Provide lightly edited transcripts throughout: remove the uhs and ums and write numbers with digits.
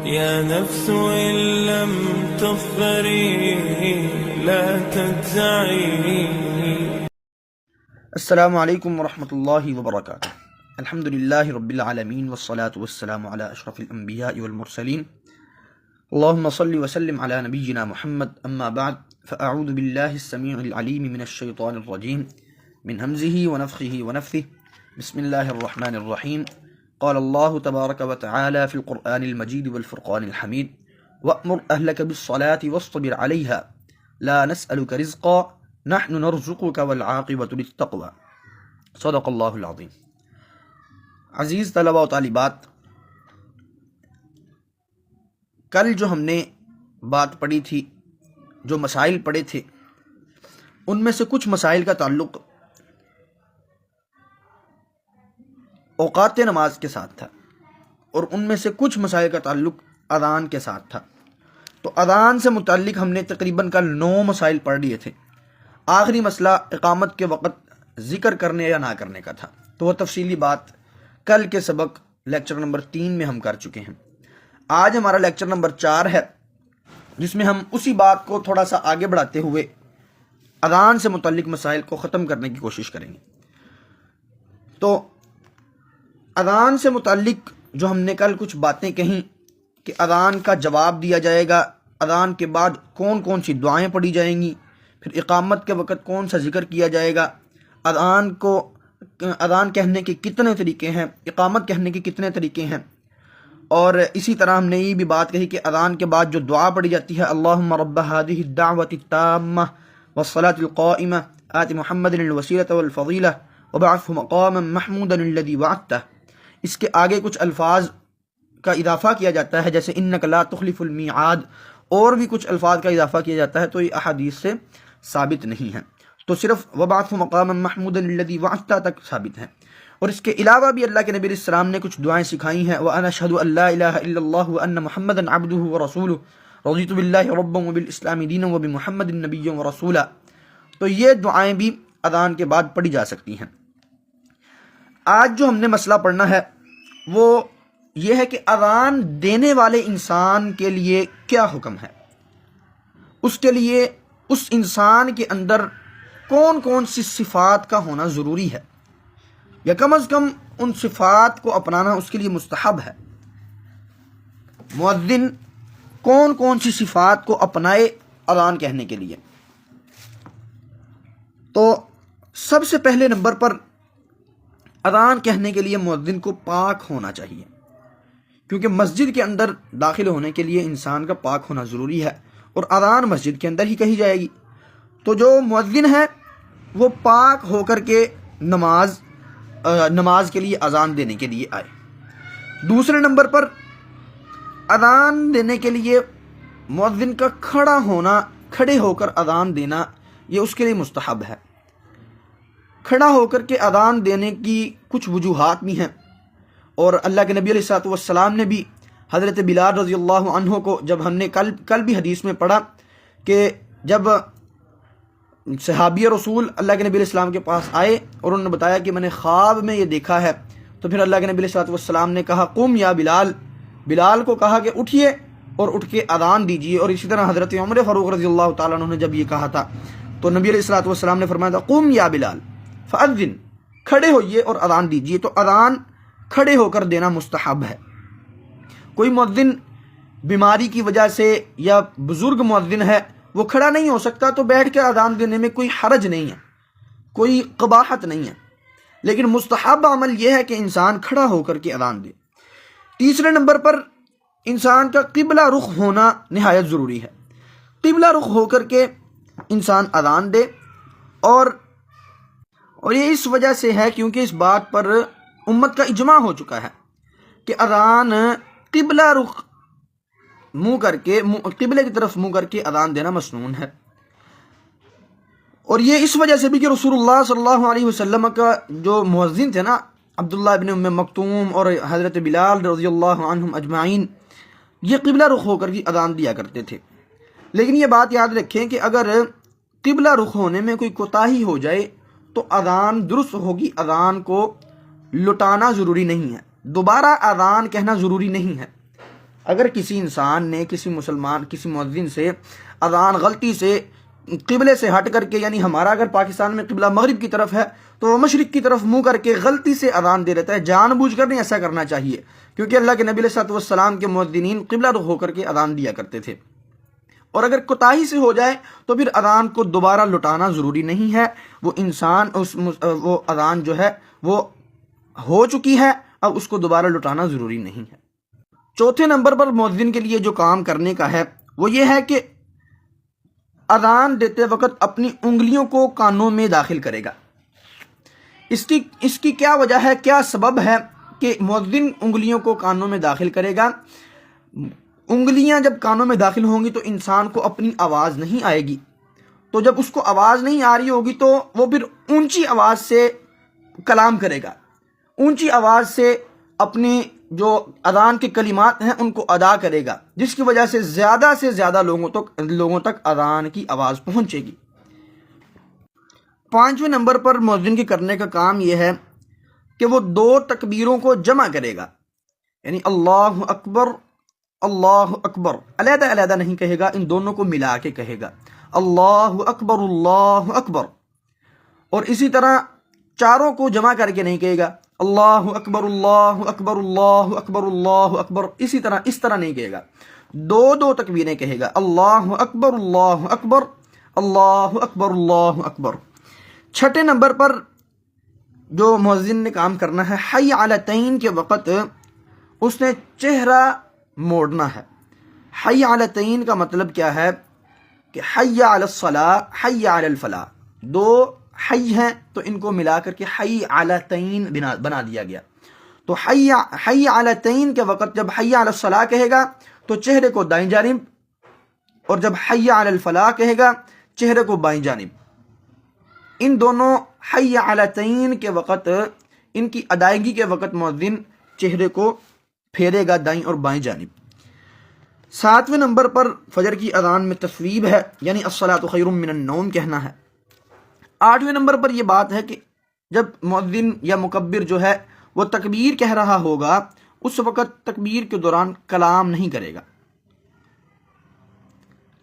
يا نفس إن لم تظفري لا تجزعي. السلام علیکم ورحمۃ اللہ وبرکاتہ. الحمد للہ رب العالمین والصلاة والسلام علی اشرف الانبیاء والمرسلین. اللہم صل وسلم علی نبینا محمد. اما بعد فاعوذ باللہ السمیع العلیم من الشیطان الرجیم من ہمزہ ونفخہ ونفثہ. بسم اللہ الرحمن الرحیم. قال اللہ تبارک وتعالی فی القرآن المجید والفرقان الحمید وأمر أهلك بالصلاة واصطبر عليها لا نسألك رزقا نحن نرزقك والعاقبة للتقوى. صدق اللہ العظیم. عزیز طلبہ و طالبات، کل جو ہم نے بات پڑھی تھی، جو مسائل پڑھے تھے، ان میں سے کچھ مسائل کا تعلق اوقات نماز کے ساتھ تھا اور ان میں سے کچھ مسائل کا تعلق اذان کے ساتھ تھا. تو اذان سے متعلق ہم نے تقریباً کل 9 مسائل پڑھ لیے تھے. آخری مسئلہ اقامت کے وقت ذکر کرنے یا نہ کرنے کا تھا، تو وہ تفصیلی بات کل کے سبق لیکچر نمبر 3 میں ہم کر چکے ہیں. آج ہمارا لیکچر نمبر 4 ہے، جس میں ہم اسی بات کو تھوڑا سا آگے بڑھاتے ہوئے اذان سے متعلق مسائل کو ختم کرنے کی کوشش کریں گے. تو اذان سے متعلق جو ہم نے کل کچھ باتیں کہیں کہ اذان کا جواب دیا جائے گا، اذان کے بعد کون کون سی دعائیں پڑھی جائیں گی، پھر اقامت کے وقت کون سا ذکر کیا جائے گا، اذان کہنے کے کتنے طریقے ہیں، اقامت کہنے کے کتنے طریقے ہیں، اور اسی طرح ہم نے یہ بھی بات کہی کہ اذان کے بعد جو دعا پڑھی جاتی ہے، اللہم رب هذه الدعوة التامة والصلاة القائمة آت محمد الوسیلة والفضیلة وبعثه مقاما محمودا الذی وعدته. اس کے آگے کچھ الفاظ کا اضافہ کیا جاتا ہے، جیسے انک لا تخلف المیعاد، اور بھی کچھ الفاظ کا اضافہ کیا جاتا ہے، تو یہ احادیث سے ثابت نہیں ہے. تو صرف وبعثه مقاما محمودا الذی وعدته تک ثابت ہے. اور اس کے علاوہ بھی اللہ کے نبی علیہ السلام نے کچھ دعائیں سکھائی ہیں. وَأَنَا أَشْهَدُ أَن لَا إِلَهَ إِلَّا اللَّهُ وَأَنَّ مُحَمَّدًا عَبْدُهُ وَرَسُولُهُ رَضِيتُ بِاللَّهِ رَبًّا وَبِالْإِسْلَامِ دِينًا وَبِمُحَمَّدٍ نَبِيًّا وَرَسُولًا. تو یہ دعائیں بھی اذان کے بعد پڑھی جا سکتی ہیں. آج جو ہم نے مسئلہ پڑھنا ہے وہ یہ ہے کہ اذان دینے والے انسان کے لیے کیا حکم ہے، اس کے لیے اس انسان کے اندر کون کون سی صفات کا ہونا ضروری ہے، یا کم از کم ان صفات کو اپنانا اس کے لیے مستحب ہے. مؤذن کون کون سی صفات کو اپنائے اذان کہنے کے لیے؟ تو سب سے پہلے نمبر پر اذان کہنے کے لیے مؤذن کو پاک ہونا چاہیے، کیونکہ مسجد کے اندر داخل ہونے کے لیے انسان کا پاک ہونا ضروری ہے، اور اذان مسجد کے اندر ہی کہی جائے گی. تو جو مؤذن ہے وہ پاک ہو کر کے نماز کے لیے اذان دینے کے لیے آئے. دوسرے نمبر پر اذان دینے کے لیے مؤذن کا کھڑے ہو کر اذان دینا، یہ اس کے لیے مستحب ہے. کھڑا ہو کر کے اذان دینے کی کچھ وجوہات بھی ہیں، اور اللہ کے نبی علیہ الصلوۃ والسلام نے بھی حضرت بلال رضی اللہ عنہ کو، جب ہم نے کل بھی حدیث میں پڑھا کہ جب صحابی رسول اللہ کے نبی علیہ السلام کے پاس آئے اور انہوں نے بتایا کہ میں نے خواب میں یہ دیکھا ہے، تو پھر اللہ کے نبی علیہ الصلوۃ والسلام نے کہا قم یا بلال، بلال کو کہا کہ اٹھیے اور اٹھ کے اذان دیجیے. اور اسی طرح حضرت عمر فاروق رضی اللہ تعالیٰ عنہ نے جب یہ کہا تھا تو نبی علیہ الصلوۃ والسلام نے فرمایا تھا قم یا بلال فاذن، کھڑے ہوئیے اور اذان دیجیے. تو اذان کھڑے ہو کر دینا مستحب ہے. کوئی مؤذن بیماری کی وجہ سے یا بزرگ مؤذن ہے، وہ کھڑا نہیں ہو سکتا، تو بیٹھ کے اذان دینے میں کوئی حرج نہیں ہے، کوئی قباحت نہیں ہے، لیکن مستحب عمل یہ ہے کہ انسان کھڑا ہو کر کے اذان دے. تیسرے نمبر پر انسان کا قبلہ رخ ہونا نہایت ضروری ہے. قبلہ رخ ہو کر کے انسان اذان دے، اور یہ اس وجہ سے ہے کیونکہ اس بات پر امت کا اجماع ہو چکا ہے کہ اذان قبلہ رخ قبلے کی طرف منہ کر کے اذان دینا مسنون ہے. اور یہ اس وجہ سے بھی کہ رسول اللہ صلی اللہ علیہ وسلم کا جو مؤذن تھے نا، عبداللہ ابن ام مکتوم اور حضرت بلال رضی اللہ عنہم اجمعین، یہ قبلہ رخ ہو کر کے اذان دیا کرتے تھے. لیکن یہ بات یاد رکھیں کہ اگر قبلہ رخ ہونے میں کوئی کوتاہی ہو جائے تو اذان درست ہوگی، اذان کو لٹانا ضروری نہیں ہے، دوبارہ اذان کہنا ضروری نہیں ہے. اگر کسی انسان نے کسی مؤذن سے اذان غلطی سے قبلے سے ہٹ کر کے، یعنی ہمارا اگر پاکستان میں قبلہ مغرب کی طرف ہے تو وہ مشرق کی طرف منہ کر کے غلطی سے اذان دے دیتا ہے، جان بوجھ کر نہیں ایسا کرنا چاہیے، کیونکہ اللہ کے نبی علیہ الصلوۃ والسلام کے مؤذنین قبلہ رخ ہو کر کے اذان دیا کرتے تھے۔ اور اگر کوتاہی سے ہو جائے تو پھر اذان کو دوبارہ لٹانا ضروری نہیں ہے، وہ انسان وہ اذان جو ہے وہ ہو چکی ہے، اب اس کو دوبارہ لٹانا ضروری نہیں ہے۔ چوتھے نمبر پر مؤذن کے لیے جو کام کرنے کا ہے وہ یہ ہے کہ اذان دیتے وقت اپنی انگلیوں کو کانوں میں داخل کرے گا۔ اس کی کیا وجہ ہے، کیا سبب ہے کہ مؤذن انگلیوں کو کانوں میں داخل کرے گا؟ انگلیاں جب کانوں میں داخل ہوں گی تو انسان کو اپنی آواز نہیں آئے گی، تو جب اس کو آواز نہیں آ رہی ہوگی تو وہ پھر اونچی آواز سے کلام کرے گا، اونچی آواز سے اپنی جو اذان کے کلمات ہیں ان کو ادا کرے گا، جس کی وجہ سے زیادہ لوگوں تک اذان کی آواز پہنچے گی۔ پانچویں نمبر پر مؤذن کے کرنے کا کام یہ ہے کہ وہ 2 تکبیروں کو جمع کرے گا، یعنی اللہ اکبر اللہ اکبر علیحدہ علیحدہ نہیں کہے گا، ان دونوں کو ملا کے کہے گا، اللہ اکبر، اور اسی طرح چاروں کو جمع کر کے نہیں کہے گا، اللہ اکبر اللہ اکبر اللہ اکبر اللہ اکبر، اس طرح نہیں کہے گا، 2 تکبیریں کہے گا، اللہ اکبر اللہ اکبر اللہ اکبر اللہ اکبر۔ چھٹے نمبر پر جو مؤذن نے کام کرنا ہے، حی علی التین کے وقت اس نے چہرہ موڑنا ہے۔ حی علی التین کا مطلب کیا ہے کہ حی علی الصلاۃ حی علی الفلاح، 2 حی ہیں تو ان کو ملا کر کے حی علی التین بنا دیا گیا۔ تو حی علی التین کے وقت جب حی علی الصلاۃ کہے گا تو چہرے کو دائیں جانب، اور جب حی علی الفلاح کہے گا چہرے کو بائیں جانب۔ ان دونوں حی علی التین کے وقت، ان کی ادائیگی کے وقت مؤذن چہرے کو پھیرے گا دائیں اور بائیں جانب۔ 7ویں نمبر پر فجر کی اذان میں تصویب ہے، یعنی الصلاۃ خیر من النوم کہنا ہے۔ 8ویں نمبر پر یہ بات ہے کہ جب مؤذن یا مکبر جو ہے وہ تکبیر کہہ رہا ہوگا اس وقت تکبیر کے دوران کلام نہیں کرے گا۔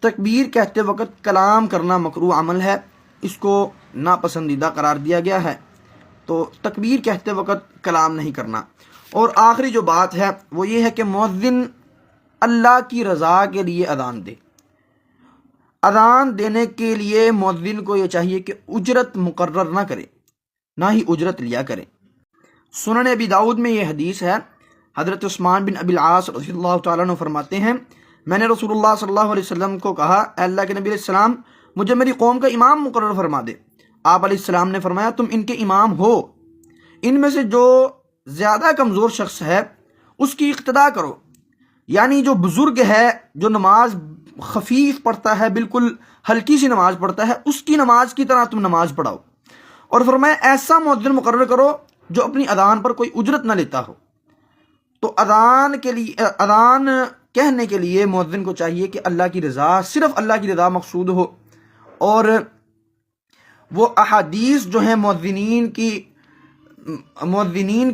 تکبیر کہتے وقت کلام کرنا مکروہ عمل ہے، اس کو ناپسندیدہ قرار دیا گیا ہے، تو تکبیر کہتے وقت کلام نہیں کرنا۔ اور آخری جو بات ہے وہ یہ ہے کہ مؤذن اللہ کی رضا کے لیے اذان دے۔ اذان دینے کے لیے مؤذن کو یہ چاہیے کہ اجرت مقرر نہ کرے، نہ ہی اجرت لیا کرے۔ سنن ابی داؤد میں یہ حدیث ہے، حضرت عثمان بن ابی العاص رضی اللہ تعالیٰ عنہ فرماتے ہیں، میں نے رسول اللہ صلی اللہ علیہ وسلم کو کہا، اے اللہ کے نبی علیہ السلام مجھے میری قوم کا امام مقرر فرما دے۔ آپ علیہ السلام نے فرمایا تم ان کے امام ہو، ان میں سے جو زیادہ کمزور شخص ہے اس کی اقتدا کرو، یعنی جو بزرگ ہے، جو نماز خفیف پڑھتا ہے، بالکل ہلکی سی نماز پڑھتا ہے، اس کی نماز کی طرح تم نماز پڑھاؤ۔ اور فرمایا ایسا مؤذن مقرر کرو جو اپنی اذان پر کوئی اجرت نہ لیتا ہو۔ تو اذان کہنے کے لیے مؤذن کو چاہیے کہ اللہ کی رضا، صرف اللہ کی رضا مقصود ہو، اور وہ احادیث جو ہیں مؤذنین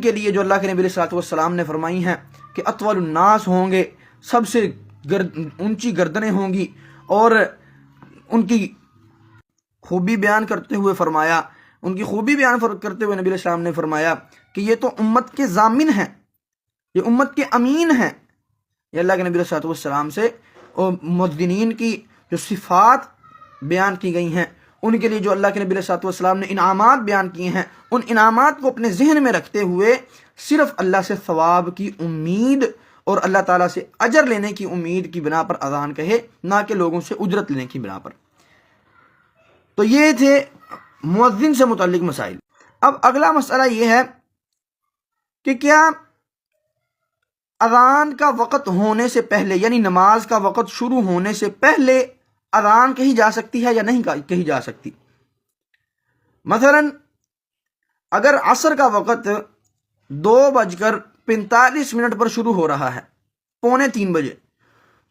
کے لیے جو اللہ کے نبی علیہ الصلوۃ والسلام نے فرمائی ہیں کہ اطول الناس ہوں گے، سب سے اونچی گردنیں ہوں گی، اور ان کی خوبی بیان کرتے ہوئے نبی علیہ السلام نے فرمایا کہ یہ تو امت کے ضامن ہیں، یہ امت کے امین ہیں۔ یہ اللہ کے نبی علیہ الصلوۃ والسلام سے مؤذنین کی جو صفات بیان کی گئی ہیں، ان کے لیے جو اللہ کے نبی علیہ الصلوۃ والسلام نے انعامات بیان کیے ہیں، ان انعامات کو اپنے ذہن میں رکھتے ہوئے صرف اللہ سے ثواب کی امید اور اللہ تعالیٰ سے اجر لینے کی امید کی بنا پر اذان کہے، نہ کہ لوگوں سے اجرت لینے کی بنا پر۔ تو یہ تھے مؤذن سے متعلق مسائل۔ اب اگلا مسئلہ یہ ہے کہ کیا اذان کا وقت ہونے سے پہلے، یعنی نماز کا وقت شروع ہونے سے پہلے اذان کہی جا سکتی ہے یا نہیں کہی جا سکتی؟ مثلا اگر عصر کا وقت 2:45 پر شروع ہو رہا ہے، 2:45 بجے،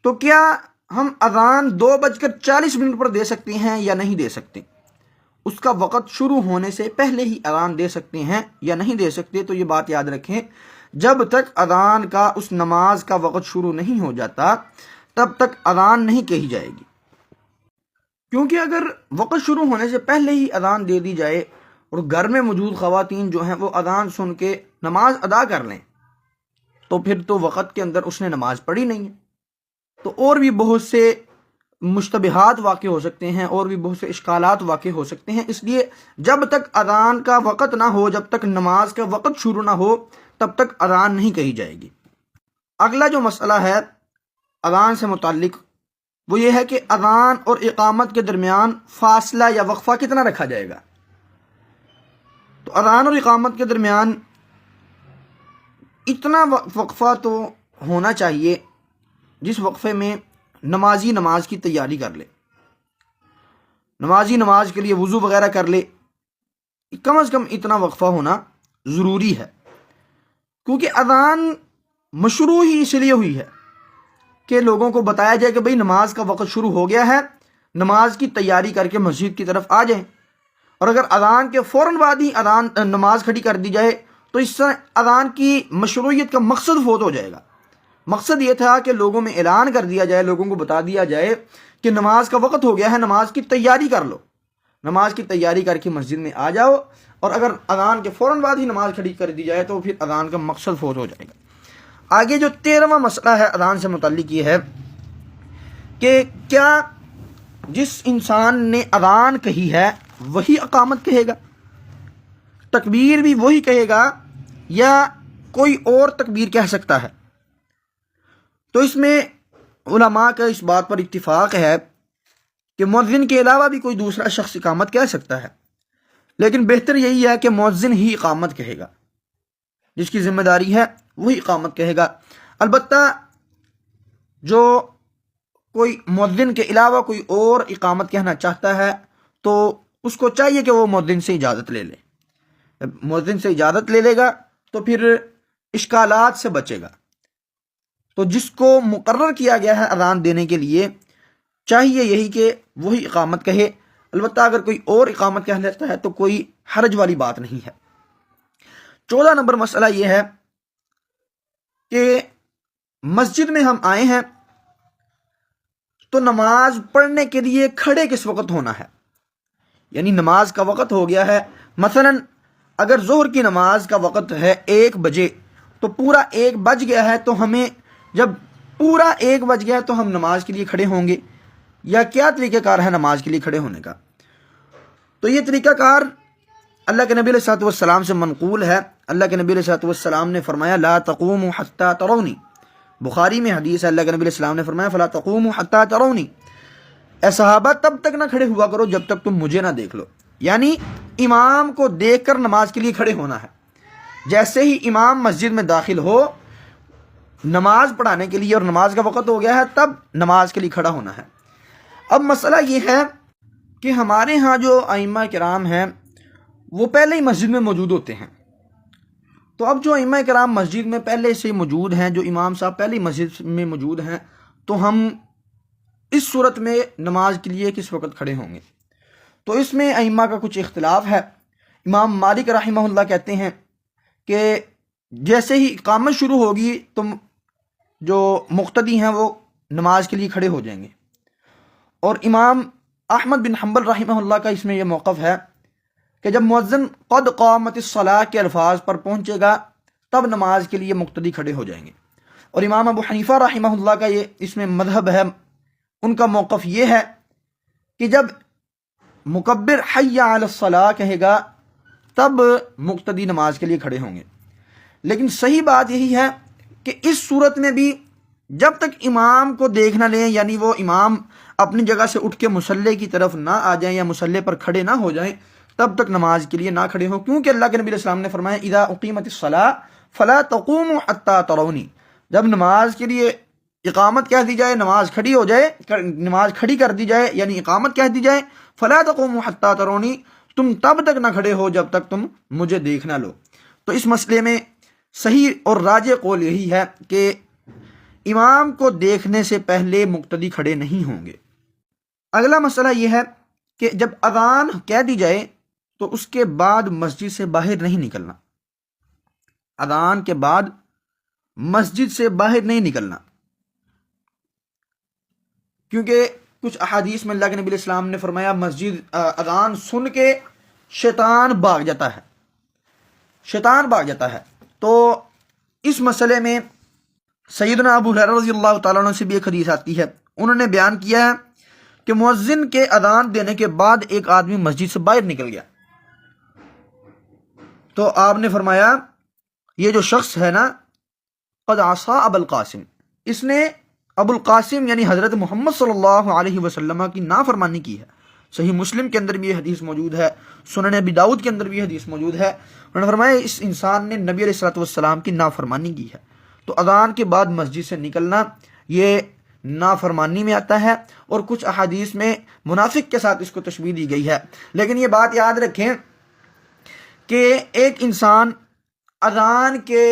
تو کیا ہم اذان 2:40 پر دے سکتے ہیں یا نہیں دے سکتے؟ اس کا وقت شروع ہونے سے پہلے ہی اذان دے سکتے ہیں یا نہیں دے سکتے؟ تو یہ بات یاد رکھیں، جب تک اذان کا اس نماز کا وقت شروع نہیں ہو جاتا تب تک اذان نہیں کہی جائے گی، کیونکہ اگر وقت شروع ہونے سے پہلے ہی اذان دے دی جائے اور گھر میں موجود خواتین جو ہیں وہ اذان سن کے نماز ادا کر لیں تو پھر تو وقت کے اندر اس نے نماز پڑھی نہیں ہے، تو اور بھی بہت سے مشتبہات واقع ہو سکتے ہیں، اور بھی بہت سے اشکالات واقع ہو سکتے ہیں۔ اس لیے جب تک اذان کا وقت نہ ہو، جب تک نماز کا وقت شروع نہ ہو، تب تک اذان نہیں کہی جائے گی۔ اگلا جو مسئلہ ہے اذان سے متعلق وہ یہ ہے کہ اذان اور اقامت کے درمیان فاصلہ یا وقفہ کتنا رکھا جائے گا۔ تو اذان اور اقامت کے درمیان اتنا وقفہ تو ہونا چاہیے جس وقفے میں نمازی نماز کی تیاری کر لے، نمازی نماز کے لیے وضو وغیرہ کر لے، کم از کم اتنا وقفہ ہونا ضروری ہے، کیونکہ اذان مشروع ہی اس لیے ہوئی ہے کہ لوگوں کو بتایا جائے کہ بھئی نماز کا وقت شروع ہو گیا ہے، نماز کی تیاری کر کے مسجد کی طرف آ جائیں۔ اور اگر اذان کے فوراً بعد ہی نماز کھڑی کر دی جائے تو اس سے اذان کی مشروعیت کا مقصد فوت ہو جائے گا۔ مقصد یہ تھا کہ لوگوں میں اعلان کر دیا جائے، لوگوں کو بتا دیا جائے کہ نماز کا وقت ہو گیا ہے، نماز کی تیاری کر لو، نماز کی تیاری کر کے مسجد میں آ جاؤ۔ اور اگر اذان کے فوراً بعد ہی نماز کھڑی کر دی جائے تو پھر اذان کا مقصد فوت ہو جائے گا۔ آگے جو 13واں مسئلہ ہے اذان سے متعلق یہ ہے کہ کیا جس انسان نے اذان کہی ہے وہی اقامت کہے گا، تکبیر بھی وہی کہے گا، یا کوئی اور تکبیر کہہ سکتا ہے؟ تو اس میں علماء کا اس بات پر اتفاق ہے کہ مؤذن کے علاوہ بھی کوئی دوسرا شخص اقامت کہہ سکتا ہے، لیکن بہتر یہی ہے کہ مؤذن ہی اقامت کہے گا، جس کی ذمہ داری ہے وہی اقامت کہے گا۔ البتہ جو کوئی مؤذن کے علاوہ کوئی اور اقامت کہنا چاہتا ہے تو اس کو چاہیے کہ وہ مؤذن سے اجازت لے لے۔ جب مؤذن سے اجازت لے لے گا تو پھر اشکالات سے بچے گا۔ تو جس کو مقرر کیا گیا ہے اذان دینے کے لیے چاہیے یہی کہ وہی اقامت کہے۔ البتہ اگر کوئی اور اقامت کہہ لیتا ہے تو کوئی حرج والی بات نہیں ہے۔ 14 نمبر مسئلہ یہ ہے کہ مسجد میں ہم آئے ہیں تو نماز پڑھنے کے لیے کھڑے کس وقت ہونا ہے، یعنی نماز کا وقت ہو گیا ہے، مثلا اگر ظہر کی نماز کا وقت ہے 1 بجے تو پورا 1 بج گیا ہے، تو ہمیں جب پورا 1 بج گیا تو ہم نماز کے لیے کھڑے ہوں گے، یا کیا طریقہ کار ہے نماز کے لیے کھڑے ہونے کا؟ تو یہ طریقہ کار اللہ کے نبی علیہ الصلوۃ والسلام سے منقول ہے۔ اللہ کے نبی علیہ الصلوۃ والسلام نے فرمایا لا تقوموا حتى ترونی، بخاری میں حدیث ہے، اللہ کے نبی علیہ السلام نے فرمایا فلا تقوموا حتى ترونی، اے صحابہ تب تک نہ کھڑے ہوا کرو جب تک تم مجھے نہ دیکھ لو، یعنی امام کو دیکھ کر نماز کے لیے کھڑے ہونا ہے۔ جیسے ہی امام مسجد میں داخل ہو نماز پڑھانے کے لیے اور نماز کا وقت ہو گیا ہے تب نماز کے لیے کھڑا ہونا ہے۔ اب مسئلہ یہ ہے کہ ہمارے ہاں جو ائمہ کرام ہیں وہ پہلے ہی مسجد میں موجود ہوتے ہیں، تو اب جو ائمہ کرام مسجد میں پہلے سے موجود ہیں، جو امام صاحب پہلے ہی مسجد میں موجود ہیں، تو ہم اس صورت میں نماز کے لیے کس وقت کھڑے ہوں گے؟ تو اس میں ائمہ کا کچھ اختلاف ہے۔ امام مالک رحمہ اللہ کہتے ہیں کہ جیسے ہی اقامت شروع ہوگی تو جو مقتدی ہیں وہ نماز کے لیے کھڑے ہو جائیں گے، اور امام احمد بن حنبل رحمہ اللہ کا اس میں یہ موقف ہے کہ جب مؤذن قد قامت الصلاۃ کے الفاظ پر پہنچے گا تب نماز کے لیے مقتدی کھڑے ہو جائیں گے، اور امام ابو حنیفہ رحمہ اللہ کا یہ اس میں مذہب ہے، ان کا موقف یہ ہے کہ جب مکبر حی علی الصلاۃ کہے گا تب مقتدی نماز کے لیے کھڑے ہوں گے۔ لیکن صحیح بات یہی ہے کہ اس صورت میں بھی جب تک امام کو دیکھ نہ لیں، یعنی وہ امام اپنی جگہ سے اٹھ کے مصلی کی طرف نہ آ جائیں یا مصلی پر کھڑے نہ ہو جائیں، تب تک نماز کے لیے نہ کھڑے ہوں، کیونکہ اللہ کے نبی علیہ السلام نے فرمایا اذا اقیمت الصلاۃ فلا تقوموا حتى ترونی، جب نماز کے لیے اقامت کہہ دی جائے، نماز کھڑی ہو جائے، نماز کھڑی کر دی جائے، یعنی اقامت کہہ دی جائے فلا تقوموا حتى ترونی، تم تب تک نہ کھڑے ہو جب تک تم مجھے دیکھ نہ لو۔ تو اس مسئلے میں صحیح اور راجح قول یہی ہے کہ امام کو دیکھنے سے پہلے مقتدی کھڑے نہیں ہوں گے۔ اگلا مسئلہ یہ ہے کہ جب اذان کہہ دی جائے تو اس کے بعد مسجد سے باہر نہیں نکلنا، اذان کے بعد مسجد سے باہر نہیں نکلنا، کیونکہ کچھ احادیث میں اللہ کے نبی علیہ السلام نے فرمایا مسجد اذان سن کے شیطان بھاگ جاتا ہے، شیطان بھاگ جاتا ہے۔ تو اس مسئلے میں سیدنا ابو ہریرہ رضی اللہ تعالیٰ عنہ سے بھی ایک حدیث آتی ہے، انہوں نے بیان کیا ہے کہ مؤذن کے اذان دینے کے بعد ایک آدمی مسجد سے باہر نکل گیا، تو آپ نے فرمایا یہ جو شخص ہے نا قد عصا ابو القاسم، اس نے ابو القاسم یعنی حضرت محمد صلی اللہ علیہ وسلم کی نافرمانی کی ہے۔ صحیح مسلم کے اندر بھی یہ حدیث موجود ہے، سنن ابی داؤد کے اندر بھی یہ حدیث موجود ہے۔ انہوں نے فرمایا اس انسان نے نبی علیہ الصلوۃ والسلام کی نافرمانی کی ہے۔ تو اذان کے بعد مسجد سے نکلنا یہ نافرمانی میں آتا ہے، اور کچھ احادیث میں منافق کے ساتھ اس کو تشبیہ دی گئی ہے۔ لیکن یہ بات یاد رکھیں کہ ایک انسان اذان کے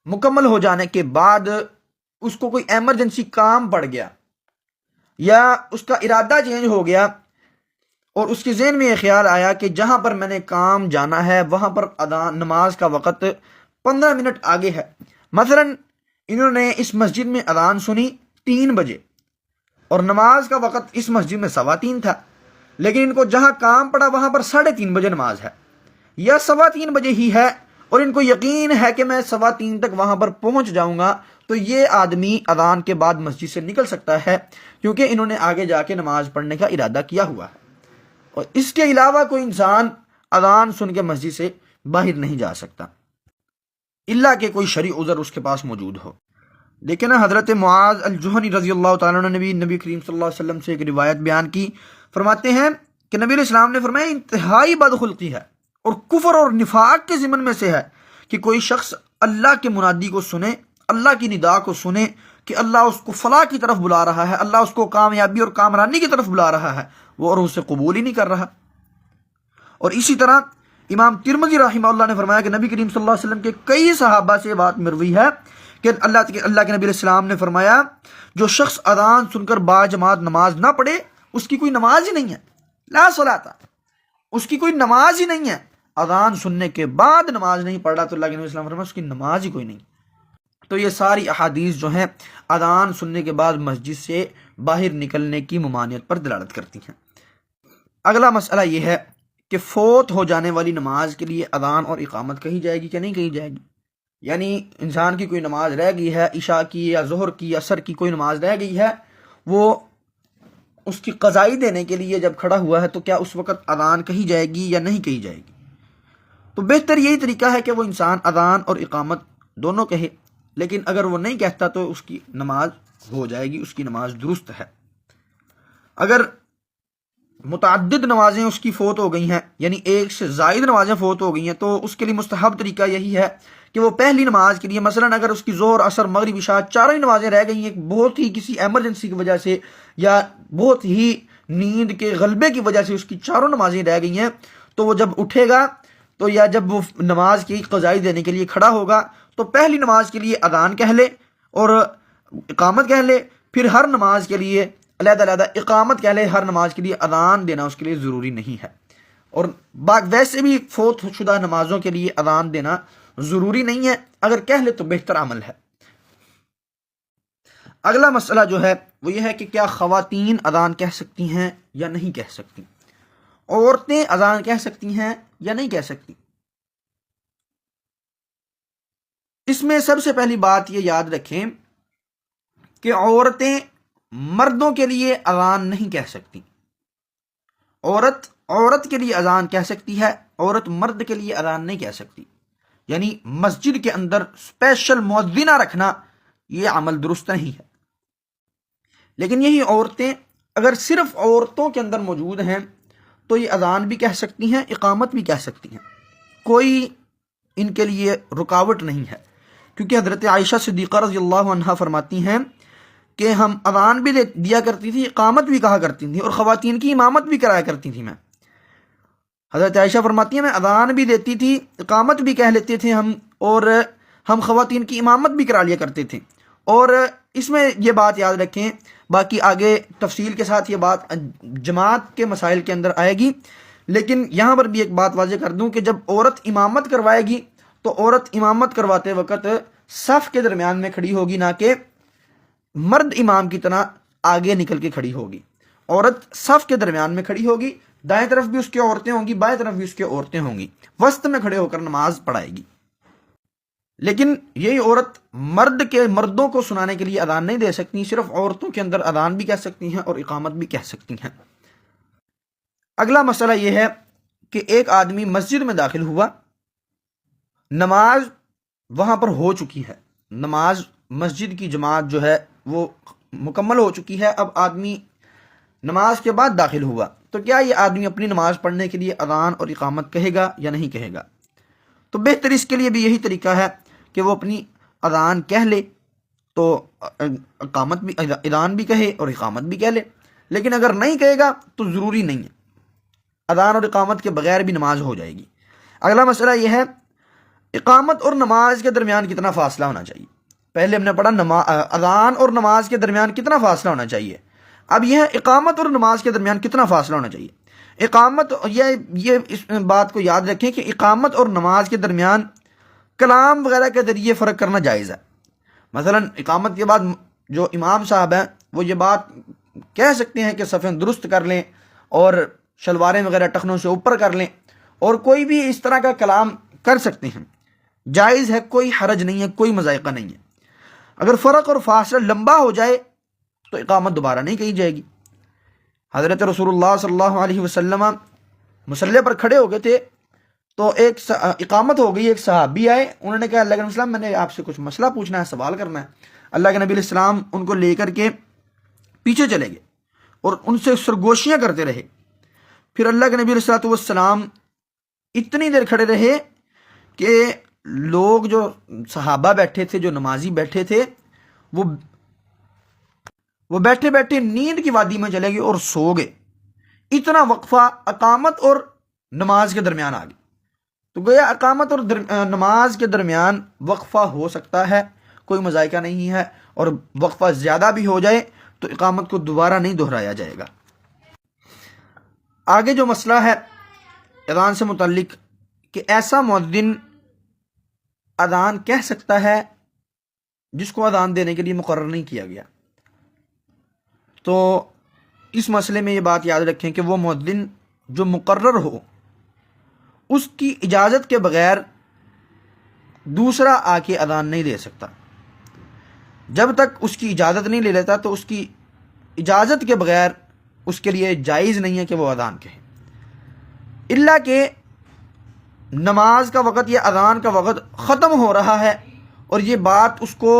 مکمل ہو جانے کے بعد اس کو کوئی ایمرجنسی کام پڑ گیا یا اس کا ارادہ چینج ہو گیا اور اس کے ذہن میں یہ خیال آیا کہ جہاں پر میں نے کام جانا ہے وہاں پر اذان نماز کا وقت 15 منٹ آگے ہے، مثلا انہوں نے اس مسجد میں اذان سنی 3 بجے اور نماز کا وقت اس مسجد میں 3:15 تھا، لیکن ان کو جہاں کام پڑا وہاں پر 3:30 بجے نماز ہے یا 3:15 بجے ہی ہے، اور ان کو یقین ہے کہ میں 3:15 تک وہاں پر پہنچ جاؤں گا، تو یہ آدمی اذان کے بعد مسجد سے نکل سکتا ہے، کیونکہ انہوں نے آگے جا کے نماز پڑھنے کا ارادہ کیا ہوا ہے۔ اور اس کے علاوہ کوئی انسان اذان سن کے مسجد سے باہر نہیں جا سکتا الا کہ کوئی شرعی عذر اس کے پاس موجود ہو۔ لیکن حضرت معاذ الجہنی رضی اللہ تعالیٰ عنہ نے نبی کریم صلی اللہ علیہ وسلم سے ایک روایت بیان کی، فرماتے ہیں کہ نبی علیہ السلام نے فرمایا انتہائی بدخلقی ہے اور کفر اور نفاق کے ضمن میں سے ہے کہ کوئی شخص اللہ کے منادی کو سنے، اللہ کی ندا کو سنے کہ اللہ اس کو فلاح کی طرف بلا رہا ہے، اللہ اس کو کامیابی اور کامرانی کی طرف بلا رہا ہے، وہ اور اسے قبول ہی نہیں کر رہا۔ اور اسی طرح امام ترمذی رحمہ اللہ نے فرمایا کہ نبی کریم صلی اللہ علیہ وسلم کے کئی صحابہ سے بات مروی ہے کہ اللہ کے نبی علیہ السلام نے فرمایا جو شخص اذان سن کر باجماعت نماز نہ پڑھے اس کی کوئی نماز ہی نہیں ہے، لا صلاۃ، اس کی کوئی نماز ہی نہیں ہے، اذان سننے کے بعد نماز نہیں پڑھ رہا تو اللہ کے نبی علیہ السلام نے فرمایا اس کی نماز ہی کوئی نہیں۔ تو یہ ساری احادیث جو ہیں اذان سننے کے بعد مسجد سے باہر نکلنے کی ممانعت پر دلالت کرتی ہیں۔ اگلا مسئلہ یہ ہے کہ فوت ہو جانے والی نماز کے لیے اذان اور اقامت کہی جائے گی کہ نہیں کہی جائے گی؟ یعنی انسان کی کوئی نماز رہ گئی ہے، عشاء کی یا ظہر کی یا عصر کی کوئی نماز رہ گئی ہے، وہ اس کی قضائی دینے کے لیے جب کھڑا ہوا ہے تو کیا اس وقت اذان کہی جائے گی یا نہیں کہی جائے گی؟ تو بہتر یہی طریقہ ہے کہ وہ انسان اذان اور اقامت دونوں کہے، لیکن اگر وہ نہیں کہتا تو اس کی نماز ہو جائے گی، اس کی نماز درست ہے۔ اگر متعدد نمازیں اس کی فوت ہو گئی ہیں، یعنی ایک سے زائد نمازیں فوت ہو گئی ہیں، تو اس کے لیے مستحب طریقہ یہی ہے کہ وہ پہلی نماز کے لیے، مثلا اگر اس کی ظہر، عصر، مغرب، عشاء چاروں ہی نمازیں رہ گئی ہیں بہت ہی کسی ایمرجنسی کی وجہ سے یا بہت ہی نیند کے غلبے کی وجہ سے اس کی چاروں نمازیں رہ گئی ہیں، تو وہ جب اٹھے گا تو یا جب وہ نماز کی قضائی دینے کے لیے کھڑا ہوگا تو پہلی نماز کے لیے اذان کہہ لے اور اقامت کہہ لے، پھر ہر نماز کے لیے علیحدہ علیحدہ اقامت کہہ لے، ہر نماز کے لیے اذان دینا اس کے لیے ضروری نہیں ہے۔ اور ویسے بھی فوت شدہ نمازوں کے لیے اذان دینا ضروری نہیں ہے، اگر کہہ لے تو بہتر عمل ہے۔ اگلا مسئلہ جو ہے وہ یہ ہے کہ کیا خواتین اذان کہہ سکتی ہیں یا نہیں کہہ سکتی؟ عورتیں اذان کہہ سکتی ہیں یا نہیں کہہ سکتی؟ اس میں سب سے پہلی بات یہ یاد رکھیں کہ عورتیں مردوں کے لیے اذان نہیں کہہ سکتی۔ عورت کے لیے اذان کہہ سکتی ہے، عورت مرد کے لیے اذان نہیں کہہ سکتی۔ یعنی مسجد کے اندر اسپیشل مؤذنہ رکھنا یہ عمل درست نہیں ہے۔ لیکن یہی عورتیں اگر صرف عورتوں کے اندر موجود ہیں تو یہ اذان بھی کہہ سکتی ہیں، اقامت بھی کہہ سکتی ہیں، کوئی ان کے لیے رکاوٹ نہیں ہے، کیونکہ حضرت عائشہ صدیقہ رضی اللہ عنہا فرماتی ہیں کہ ہم اذان بھی دیا کرتی تھی، اقامت بھی کہا کرتی تھی، اور خواتین کی امامت بھی کرایا کرتی تھی۔ میں حضرت عائشہ فرماتی ہیں میں اذان بھی دیتی تھی، اقامت بھی کہہ لیتے تھے ہم، اور ہم خواتین کی امامت بھی کرا لیا کرتے تھے۔ اور اس میں یہ بات یاد رکھیں، باقی آگے تفصیل کے ساتھ یہ بات جماعت کے مسائل کے اندر آئے گی، لیکن یہاں پر بھی ایک بات واضح کر دوں کہ جب عورت امامت کروائے گی تو عورت امامت کرواتے وقت صف کے درمیان میں کھڑی ہوگی، نہ کہ مرد امام کی طرح آگے نکل کے کھڑی ہوگی۔ عورت صف کے درمیان میں کھڑی ہوگی، دائیں طرف بھی اس کی عورتیں ہوں گی، بائیں طرف بھی اس کی عورتیں ہوں گی، وسط میں کھڑے ہو کر نماز پڑھائے گی۔ لیکن یہی عورت مردوں کو سنانے کے لیے اذان نہیں دے سکتی، صرف عورتوں کے اندر اذان بھی کہہ سکتی ہیں اور اقامت بھی کہہ سکتی ہیں۔ اگلا مسئلہ یہ ہے کہ ایک آدمی مسجد میں داخل ہوا، نماز وہاں پر ہو چکی ہے، نماز مسجد کی جماعت جو ہے وہ مکمل ہو چکی ہے، اب آدمی نماز کے بعد داخل ہوا، تو کیا یہ آدمی اپنی نماز پڑھنے کے لیے اذان اور اقامت کہے گا یا نہیں کہے گا؟ تو بہتر اس کے لیے بھی یہی طریقہ ہے کہ وہ اپنی اذان کہہ لے تو اقامت بھی، اذان بھی کہے اور اقامت بھی کہہ لے۔ لیکن اگر نہیں کہے گا تو ضروری نہیں ہے، اذان اور اقامت کے بغیر بھی نماز ہو جائے گی۔ اگلا مسئلہ یہ ہے اقامت اور نماز کے درمیان کتنا فاصلہ ہونا چاہیے۔ پہلے ہم نے پڑھا اذان اور نماز کے درمیان کتنا فاصلہ ہونا چاہیے، اب یہ ہے اقامت اور نماز کے درمیان کتنا فاصلہ ہونا چاہیے۔ اقامت، یہ اس بات کو یاد رکھیں کہ اقامت اور نماز کے درمیان کلام وغیرہ کے ذریعے فرق کرنا جائز ہے۔ مثلا اقامت کے بعد جو امام صاحب ہیں وہ یہ بات کہہ سکتے ہیں کہ صفیں درست کر لیں اور شلواریں وغیرہ ٹخنوں سے اوپر کر لیں، اور کوئی بھی اس طرح کا کلام کر سکتے ہیں، جائز ہے، کوئی حرج نہیں ہے، کوئی مضائقہ نہیں ہے۔ اگر فرق اور فاصلہ لمبا ہو جائے تو اقامت دوبارہ نہیں کہی جائے گی۔ حضرت رسول اللہ صلی اللہ علیہ وسلم مصلی پر کھڑے ہو گئے تھے تو ایک اقامت ہو گئی، ایک صحابی آئے، انہوں نے کہا اللہ کے نبی السلام میں نے آپ سے کچھ مسئلہ پوچھنا ہے، سوال کرنا ہے۔ اللہ کے نبی علیہ السلام ان کو لے کر کے پیچھے چلے گئے اور ان سے سرگوشیاں کرتے رہے۔ پھر اللہ کے نبی علیہ السلام اتنی دیر کھڑے رہے کہ لوگ جو صحابہ بیٹھے تھے، جو نمازی بیٹھے تھے، وہ بیٹھے بیٹھے نیند کی وادی میں چلے گئے اور سو گئے۔ اتنا وقفہ اقامت اور نماز کے درمیان آ گیا۔ تو گویا اقامت اور نماز کے درمیان وقفہ ہو سکتا ہے، کوئی مذائقہ نہیں ہے، اور وقفہ زیادہ بھی ہو جائے تو اقامت کو دوبارہ نہیں دہرایا جائے گا۔ آگے جو مسئلہ ہے اذان سے متعلق کہ ایسا مؤذن اذان کہہ سکتا ہے جس کو اذان دینے کے لیے مقرر نہیں کیا گیا۔ تو اس مسئلے میں یہ بات یاد رکھیں کہ وہ مؤذن جو مقرر ہو اس کی اجازت کے بغیر دوسرا آ کے اذان نہیں دے سکتا۔ جب تک اس کی اجازت نہیں لے لیتا تو اس کی اجازت کے بغیر اس کے لیے جائز نہیں ہے کہ وہ اذان کہے، الا کہ نماز کا وقت یا اذان کا وقت ختم ہو رہا ہے اور یہ بات اس کو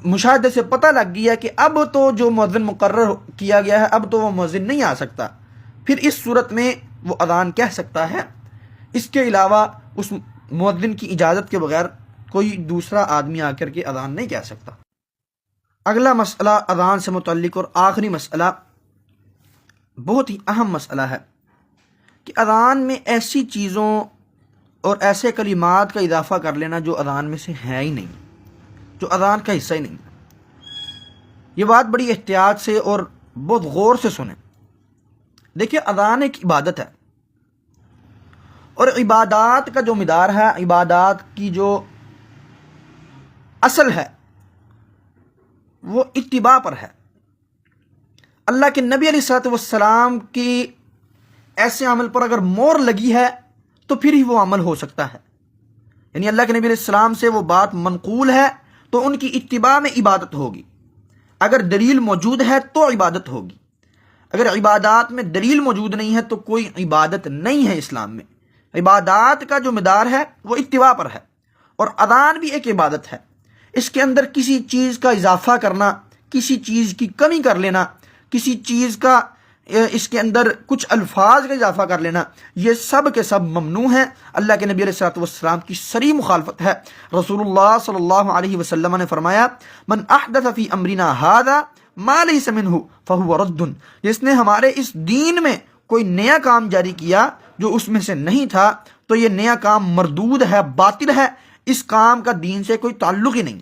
مشاہدے سے پتہ لگ گیا کہ اب تو جو مؤذن مقرر کیا گیا ہے اب تو وہ مؤذن نہیں آ سکتا، پھر اس صورت میں وہ اذان کہہ سکتا ہے۔ اس کے علاوہ اس مؤذن کی اجازت کے بغیر کوئی دوسرا آدمی آ کر کے اذان نہیں کہہ سکتا۔ اگلا مسئلہ اذان سے متعلق اور آخری مسئلہ بہت ہی اہم مسئلہ ہے کہ اذان میں ایسی چیزوں اور ایسے کلمات کا اضافہ کر لینا جو اذان میں سے ہے ہی نہیں، جو اذان کا حصہ ہی نہیں۔ یہ بات بڑی احتیاط سے اور بہت غور سے سنیں۔ دیکھیں اذان ایک عبادت ہے، اور عبادات کا جو مدار ہے، عبادات کی جو اصل ہے وہ اتباع پر ہے۔ اللہ کے نبی علیہ الصلوۃ والسلام کی ایسے عمل پر اگر مہر لگی ہے تو پھر ہی وہ عمل ہو سکتا ہے، یعنی اللہ کے نبی علیہ السلام سے وہ بات منقول ہے تو ان کی اتباع میں عبادت ہوگی۔ اگر دلیل موجود ہے تو عبادت ہوگی، اگر عبادات میں دلیل موجود نہیں ہے تو کوئی عبادت نہیں ہے۔ اسلام میں عبادات کا جو مدار ہے وہ اتباع پر ہے، اور اذان بھی ایک عبادت ہے۔ اس کے اندر کسی چیز کا اضافہ کرنا، کسی چیز کی کمی کر لینا، کسی چیز کا اس کے اندر کچھ الفاظ کا اضافہ کر لینا، یہ سب کے سب ممنوع ہیں۔ اللہ کے نبی علیہ الصلوۃ والسلام کی صریح مخالفت ہے۔ رسول اللہ صلی اللہ علیہ وسلم نے فرمایا من احدث فی امرنا ھذا ما لیس منہ فہو رد، جس نے ہمارے اس دین میں کوئی نیا کام جاری کیا جو اس میں سے نہیں تھا تو یہ نیا کام مردود ہے، باطل ہے، اس کام کا دین سے کوئی تعلق ہی نہیں۔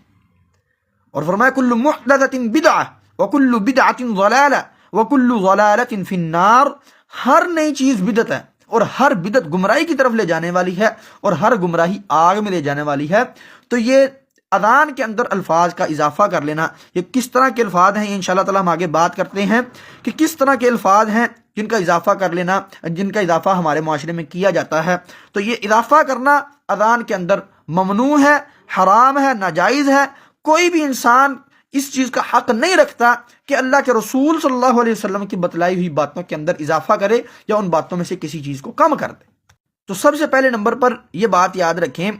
اور فرمایا کل محدثۃ بدعہ وکل بدعۃ ضلالہ وکل ضلالۃ فی النار، ہر نئی چیز بدعت ہے اور ہر بدعت گمراہی کی طرف لے جانے والی ہے اور ہر گمراہی آگ میں لے جانے والی ہے۔ تو یہ اذان کے اندر الفاظ کا اضافہ کر لینا، یہ کس طرح کے الفاظ ہیں، یہ انشاءاللہ تعالی ہم آگے بات کرتے ہیں کہ کس طرح کے الفاظ ہیں جن کا اضافہ کر لینا، جن کا اضافہ ہمارے معاشرے میں کیا جاتا ہے۔ تو یہ اضافہ کرنا اذان کے اندر ممنوع ہے، حرام ہے، ناجائز ہے۔ کوئی بھی انسان اس چیز کا حق نہیں رکھتا کہ اللہ کے رسول صلی اللہ علیہ وسلم کی بتلائی ہوئی باتوں کے اندر اضافہ کرے یا ان باتوں میں سے کسی چیز کو کم کر دے۔ تو سب سے پہلے نمبر پر یہ بات یاد رکھیں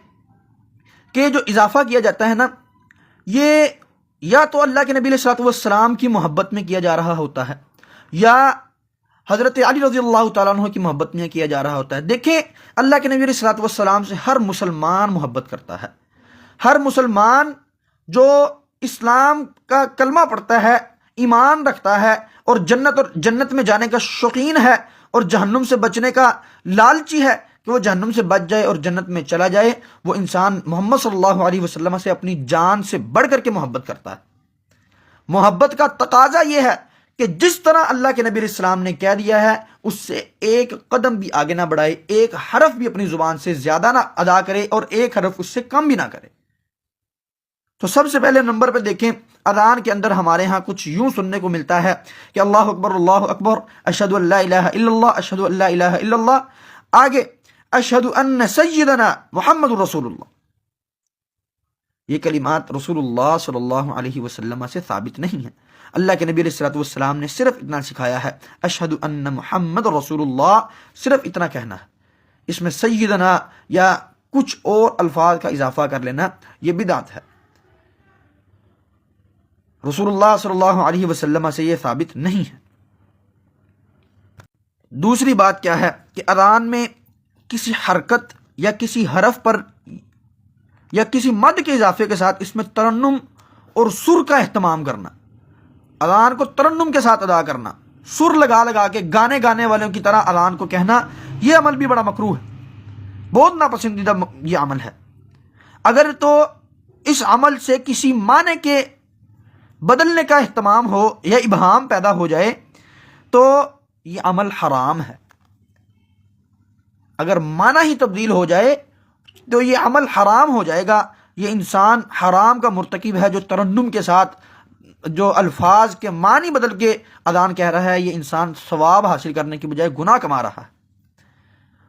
کہ جو اضافہ کیا جاتا ہے نا، یہ یا تو اللہ کے نبی علیہ الصلوۃ والسلام کی محبت میں کیا جا رہا ہوتا ہے یا حضرت علی رضی اللہ تعالیٰ عنہ کی محبت میں کیا جا رہا ہوتا ہے۔ دیکھیں، اللہ کے نبی علیہ الصلوۃ والسلام سے ہر مسلمان محبت کرتا ہے۔ ہر مسلمان جو اسلام کا کلمہ پڑھتا ہے، ایمان رکھتا ہے اور جنت میں جانے کا شوقین ہے اور جہنم سے بچنے کا لالچی ہے کہ وہ جہنم سے بچ جائے اور جنت میں چلا جائے، وہ انسان محمد صلی اللہ علیہ وسلم سے اپنی جان سے بڑھ کر کے محبت کرتا ہے۔ محبت کا تقاضا یہ ہے کہ جس طرح اللہ کے نبی علیہ السلام نے کہہ دیا ہے اس سے ایک قدم بھی آگے نہ بڑھائے، ایک حرف بھی اپنی زبان سے زیادہ نہ ادا کرے اور ایک حرف اس سے کم بھی نہ کرے۔ تو سب سے پہلے نمبر پہ دیکھیں، اذان کے اندر ہمارے ہاں کچھ یوں سننے کو ملتا ہے کہ اللہ اکبر، اشہد ان لا الہ الا اللہ، اشہد ان لا الہ الا اللہ، آگے اشہد ان سیدنا محمد رسول اللہ۔ یہ کلمات رسول اللہ صلی اللہ علیہ وسلم سے ثابت نہیں ہیں۔ اللہ کے نبی علیہ الصلوۃ والسلام نے صرف اتنا سکھایا ہے، اشہد ان محمد رسول اللہ، صرف اتنا کہنا ہے۔ اس میں سیدنا یا کچھ اور الفاظ کا اضافہ کر لینا یہ بدعت ہے۔ رسول اللہ صلی اللہ علیہ وسلم سے یہ ثابت نہیں ہے۔ دوسری بات کیا ہے کہ اذان میں کسی حرکت یا کسی حرف پر یا کسی مد کے اضافے کے ساتھ اس میں ترنم اور سر کا اہتمام کرنا، اذان کو ترنم کے ساتھ ادا کرنا، سر لگا لگا کے گانے والوں کی طرح اذان کو کہنا، یہ عمل بھی بڑا مکروہ ہے، بہت ناپسندیدہ یہ عمل ہے۔ اگر تو اس عمل سے کسی معنی کے بدلنے کا اہتمام ہو یا ابہام پیدا ہو جائے تو یہ عمل حرام ہے۔ اگر معنی ہی تبدیل ہو جائے تو یہ عمل حرام ہو جائے گا۔ یہ انسان حرام کا مرتکب ہے جو ترنم کے ساتھ جو الفاظ کے معنی بدل کے اذان کہہ رہا ہے، یہ انسان ثواب حاصل کرنے کی بجائے گناہ کما رہا ہے۔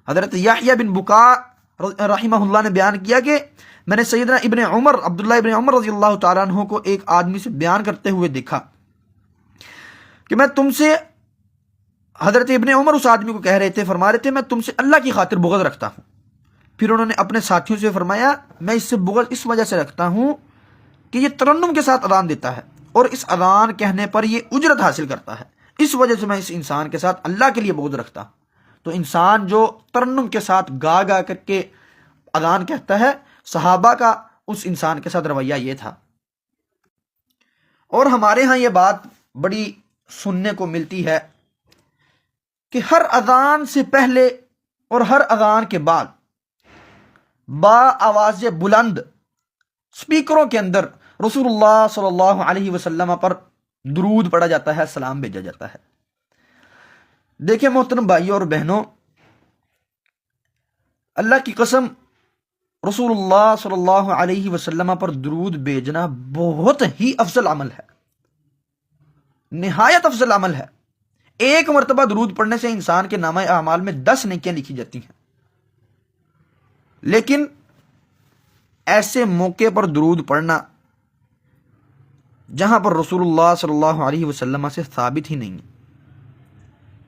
حضرت یحییٰ بن بکا رحمہ اللہ نے بیان کیا کہ میں نے سیدنا ابن عمر عبداللہ ابن عمر رضی اللہ تعالیٰ عنہ کو ایک آدمی سے بیان کرتے ہوئے دیکھا کہ میں تم سے، حضرت ابن عمر اس آدمی کو کہہ رہے تھے، فرما رہے تھے میں تم سے اللہ کی خاطر بغض رکھتا ہوں۔ پھر انہوں نے اپنے ساتھیوں سے فرمایا میں اس سے بغض اس وجہ سے رکھتا ہوں کہ یہ ترنم کے ساتھ اذان دیتا ہے اور اس اذان کہنے پر یہ اجرت حاصل کرتا ہے، اس وجہ سے میں اس انسان کے ساتھ اللہ کے لیے بغض رکھتا ہوں۔ تو انسان جو ترنم کے ساتھ گا کر کے اذان کہتا ہے، صحابہ کا اس انسان کے ساتھ رویہ یہ تھا۔ اور ہمارے ہاں یہ بات بڑی سننے کو ملتی ہے کہ ہر اذان سے پہلے اور ہر اذان کے بعد با آواز بلند سپیکروں کے اندر رسول اللہ صلی اللہ علیہ وسلم پر درود پڑھا جاتا ہے، سلام بھیجا جاتا ہے۔ دیکھیں محترم بھائیوں اور بہنوں، اللہ کی قسم رسول اللہ صلی اللہ علیہ وسلم پر درود بھیجنا بہت ہی افضل عمل ہے، نہایت افضل عمل ہے۔ ایک مرتبہ درود پڑھنے سے انسان کے نامہ اعمال میں 10 نیکیاں لکھی جاتی ہیں، لیکن ایسے موقع پر درود پڑھنا جہاں پر رسول اللہ صلی اللہ علیہ وسلم سے ثابت ہی نہیں ہے،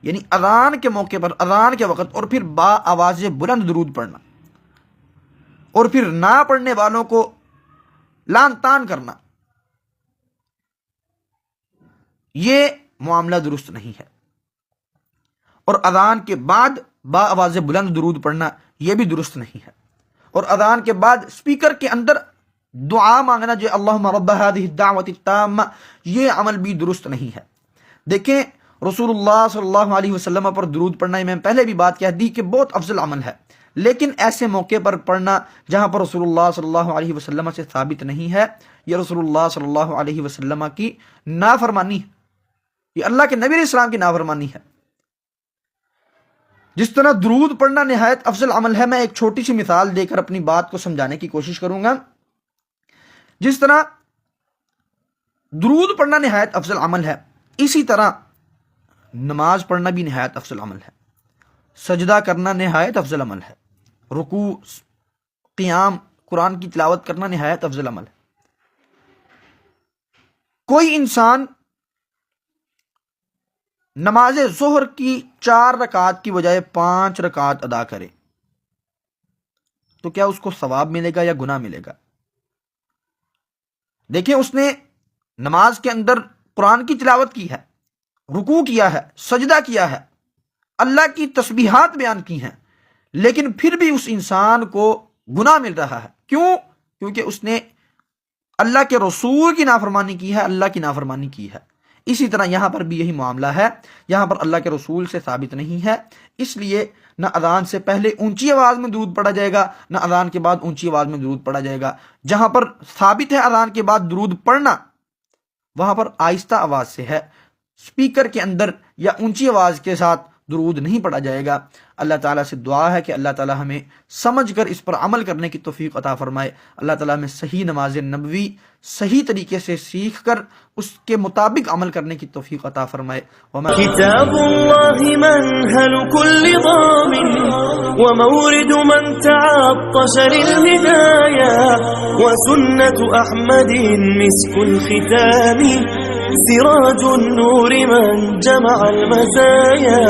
یعنی اذان کے موقع پر، اذان کے وقت، اور پھر با آواز بلند درود پڑھنا اور پھر نہ پڑھنے والوں کو لعن طعن کرنا، یہ معاملہ درست نہیں ہے۔ اور اذان کے بعد با آواز بلند درود پڑھنا یہ بھی درست نہیں ہے۔ اور اذان کے بعد سپیکر کے اندر دعا مانگنا جو اللہم رب هذه الدعوۃ التامہ، یہ عمل بھی درست نہیں ہے۔ دیکھیں رسول اللہ صلی اللہ علیہ وسلم پر درود پڑھنا، میں پہلے بھی بات کہہ دی کہ بہت افضل عمل ہے، لیکن ایسے موقع پر پڑھنا جہاں پر رسول اللہ صلی اللہ علیہ وسلم سے ثابت نہیں ہے، یہ رسول اللہ صلی اللہ علیہ وسلم کی نافرمانی ہے، یہ اللہ کے نبی علیہ السلام کی نافرمانی ہے۔ جس طرح درود پڑھنا نہایت افضل عمل ہے، میں ایک چھوٹی سی مثال دے کر اپنی بات کو سمجھانے کی کوشش کروں گا. جس طرح درود پڑھنا نہایت افضل عمل ہے، اسی طرح نماز پڑھنا بھی نہایت افضل عمل ہے، سجدہ کرنا نہایت افضل عمل ہے، رکوع، قیام، قرآن کی تلاوت کرنا نہایت افضل عمل ہے. کوئی انسان نماز ظہر کی 4 رکعات کی بجائے 5 رکعات ادا کرے تو کیا اس کو ثواب ملے گا یا گناہ ملے گا؟ دیکھیں، اس نے نماز کے اندر قرآن کی تلاوت کی ہے، رکوع کیا ہے، سجدہ کیا ہے، اللہ کی تسبیحات بیان کی ہیں، لیکن پھر بھی اس انسان کو گناہ مل رہا ہے. کیوں؟ کیونکہ اس نے اللہ کے رسول کی نافرمانی کی ہے، اللہ کی نافرمانی کی ہے. اسی طرح یہاں پر بھی یہی معاملہ ہے، یہاں پر اللہ کے رسول سے ثابت نہیں ہے، اس لیے نہ اذان سے پہلے اونچی آواز میں درود پڑھا جائے گا، نہ اذان کے بعد اونچی آواز میں درود پڑھا جائے گا. جہاں پر ثابت ہے اذان کے بعد درود پڑھنا، وہاں پر آہستہ آواز سے ہے، سپیکر کے اندر یا اونچی آواز کے ساتھ درود نہیں پڑھا جائے گا. اللہ تعالیٰ سے دعا ہے کہ اللہ تعالیٰ ہمیں سمجھ کر اس پر عمل کرنے کی توفیق عطا فرمائے. اللہ تعالیٰ ہمیں صحیح نماز نبوی صحیح طریقے سے سیکھ کر اس کے مطابق عمل کرنے کی توفیق عطا فرمائے. كتاب الله منهل كل ضامن ومورد من تعطش للهدايا وسنة أحمد مسك الختام سراج النور من جمع المزايا.